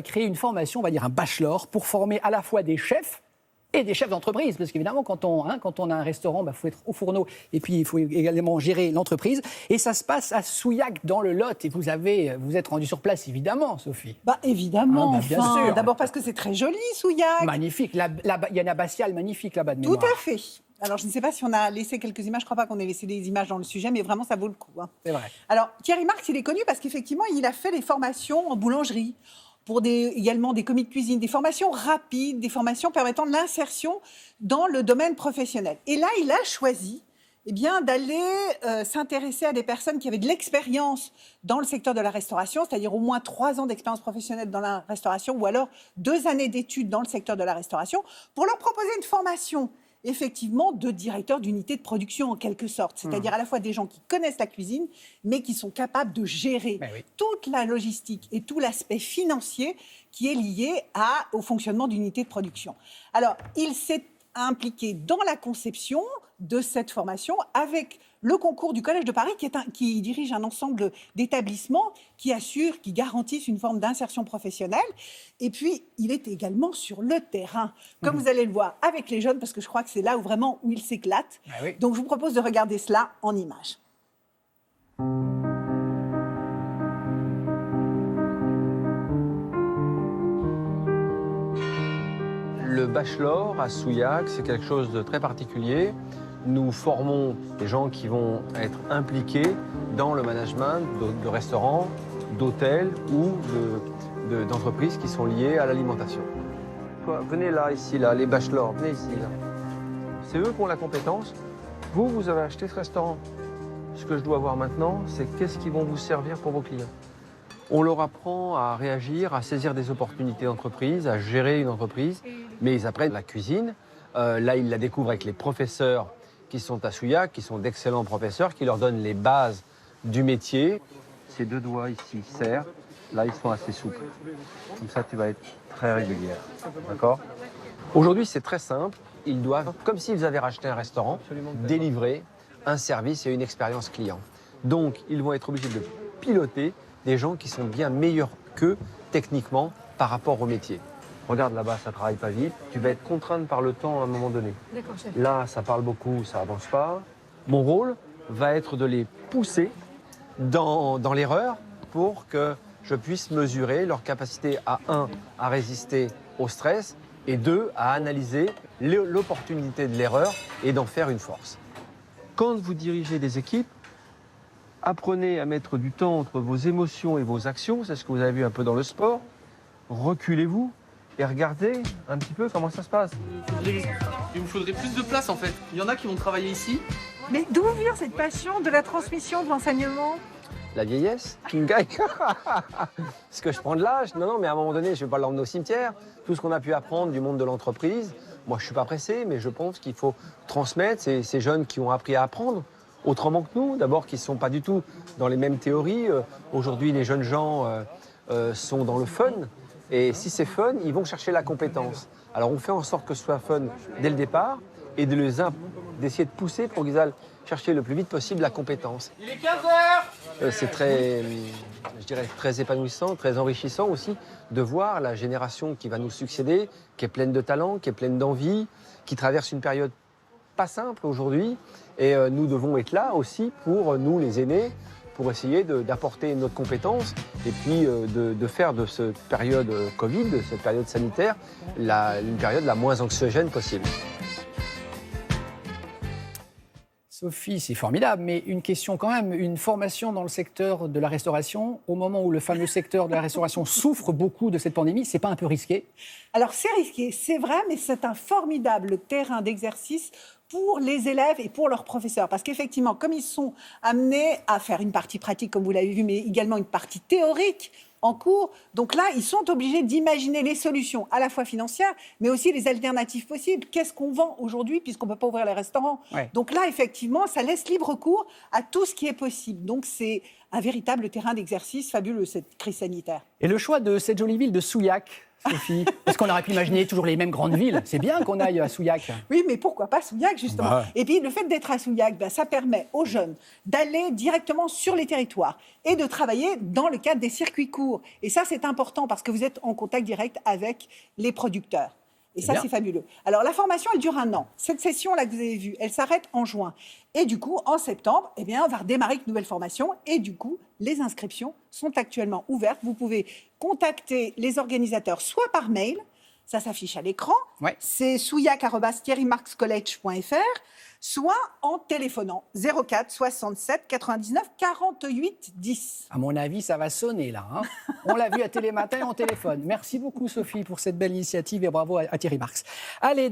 créé une formation, on va dire un bachelor, pour former à la fois des chefs et des chefs d'entreprise. Parce qu'évidemment, quand on a un restaurant, il faut être au fourneau et puis il faut également gérer l'entreprise. Et ça se passe à Souillac, dans le Lot. Et vous êtes rendu sur place, évidemment, Sophie. Évidemment, bien sûr. D'abord parce que c'est très joli, Souillac. Magnifique. Il y a une abbatiale magnifique là-bas de mémoire. Tout à fait. Alors, je ne sais pas si on a laissé quelques images. Je ne crois pas qu'on ait laissé des images dans le sujet, mais vraiment, ça vaut le coup. C'est vrai. Alors, Thierry Marx, il est connu parce qu'effectivement, il a fait des formations en boulangerie, pour également des commis de cuisine, des formations rapides, des formations permettant de l'insertion dans le domaine professionnel. Et là, il a choisi d'aller s'intéresser à des personnes qui avaient de l'expérience dans le secteur de la restauration, c'est-à-dire au moins 3 ans d'expérience professionnelle dans la restauration ou alors 2 années d'études dans le secteur de la restauration, pour leur proposer une formation effectivement de directeur d'unité de production en quelque sorte, c'est-à-dire à la fois des gens qui connaissent la cuisine, mais qui sont capables de gérer toute la logistique et tout l'aspect financier qui est lié au fonctionnement d'unité de production. Alors, il s'est impliqué dans la conception de cette formation avec le concours du Collège de Paris qui dirige un ensemble d'établissements qui garantissent une forme d'insertion professionnelle. Et puis, il est également sur le terrain, comme vous allez le voir, avec les jeunes, parce que je crois que c'est là où il s'éclate. Donc, je vous propose de regarder cela en images. Le bachelor à Souillac, c'est quelque chose de très particulier. Nous formons des gens qui vont être impliqués dans le management de restaurants, d'hôtels ou d'entreprises qui sont liées à l'alimentation. Venez là, ici, là, les bachelors, venez ici. Là. C'est eux qui ont la compétence. Vous avez acheté ce restaurant. Ce que je dois voir maintenant, c'est qu'est-ce qui vont vous servir pour vos clients. On leur apprend à réagir, à saisir des opportunités d'entreprise, à gérer une entreprise, mais ils apprennent la cuisine. Là, ils la découvrent avec les professeurs qui sont à Souillac, qui sont d'excellents professeurs, qui leur donnent les bases du métier. Ces 2 doigts ici serrent, là, ils sont assez souples. Comme ça, tu vas être très régulière. D'accord ? Aujourd'hui, c'est très simple. Ils doivent, comme s'ils avaient racheté un restaurant, délivrer un service et une expérience client. Donc, ils vont être obligés de piloter des gens qui sont bien meilleurs qu'eux techniquement par rapport au métier. Regarde là-bas, ça ne travaille pas vite. Tu vas être contrainte par le temps à un moment donné. D'accord, chef. Là, ça parle beaucoup, ça avance pas. Mon rôle va être de les pousser dans l'erreur pour que je puisse mesurer leur capacité à résister au stress et 2, à analyser l'opportunité de l'erreur et d'en faire une force. Quand vous dirigez des équipes, apprenez à mettre du temps entre vos émotions et vos actions. C'est ce que vous avez vu un peu dans le sport. Reculez-vous et regardez un petit peu comment ça se passe. Il me faudrait plus de place en fait. Il y en a qui vont travailler ici. Mais d'où vient cette passion de la transmission, de l'enseignement ? La vieillesse, Kingai. Est-ce que je prends de l'âge? Non, mais à un moment donné, je ne vais pas l'emmener au cimetière. Tout ce qu'on a pu apprendre du monde de l'entreprise, moi je ne suis pas pressé, mais je pense qu'il faut transmettre ces jeunes qui ont appris à apprendre autrement que nous. D'abord, qui ne sont pas du tout dans les mêmes théories. Aujourd'hui, les jeunes gens sont dans le fun. Et si c'est fun, ils vont chercher la compétence. Alors on fait en sorte que ce soit fun dès le départ et d'essayer de pousser pour qu'ils aillent chercher le plus vite possible la compétence. Il est 15h. C'est très épanouissant, très enrichissant aussi de voir la génération qui va nous succéder, qui est pleine de talent, qui est pleine d'envie, qui traverse une période pas simple aujourd'hui. Et nous devons être là aussi pour nous, les aînés, pour essayer d'apporter notre compétence et puis de faire de cette période Covid, de cette période sanitaire, une période la moins anxiogène possible. Sophie, c'est formidable, mais une question quand même, une formation dans le secteur de la restauration, au moment où le fameux secteur de la restauration souffre beaucoup de cette pandémie, c'est pas un peu risqué? Alors c'est risqué, c'est vrai, mais c'est un formidable terrain d'exercice pour les élèves et pour leurs professeurs. Parce qu'effectivement, comme ils sont amenés à faire une partie pratique, comme vous l'avez vu, mais également une partie théorique en cours, donc là, ils sont obligés d'imaginer les solutions, à la fois financières, mais aussi les alternatives possibles. Qu'est-ce qu'on vend aujourd'hui, puisqu'on ne peut pas ouvrir les restaurants? Donc là, effectivement, ça laisse libre cours à tout ce qui est possible. Donc c'est un véritable terrain d'exercice fabuleux, cette crise sanitaire. Et le choix de cette jolie ville de Souillac, Sophie, parce qu'on aurait pu imaginer toujours les mêmes grandes villes. C'est bien qu'on aille à Souillac. Oui, mais pourquoi pas Souillac, justement. Bah. Et puis, le fait d'être à Souillac, ça permet aux jeunes d'aller directement sur les territoires et de travailler dans le cadre des circuits courts. Et ça, c'est important parce que vous êtes en contact direct avec les producteurs. Et ça, bien. c'est fabuleux. Alors, la formation, elle dure 1 an. Cette session-là que vous avez vue, elle s'arrête en juin. Et du coup, en septembre, on va redémarrer une nouvelle formation. Et du coup, les inscriptions sont actuellement ouvertes. Vous pouvez contacter les organisateurs soit par mail, ça s'affiche à l'écran, Ouais. c'est souillac@thierrymarxcollege.fr, soit en téléphonant 04 67 99 48 10. À mon avis, ça va sonner là. Hein. On l'a vu à Télématin et en téléphone. Merci beaucoup Sophie pour cette belle initiative et bravo à Thierry Marx. Allez.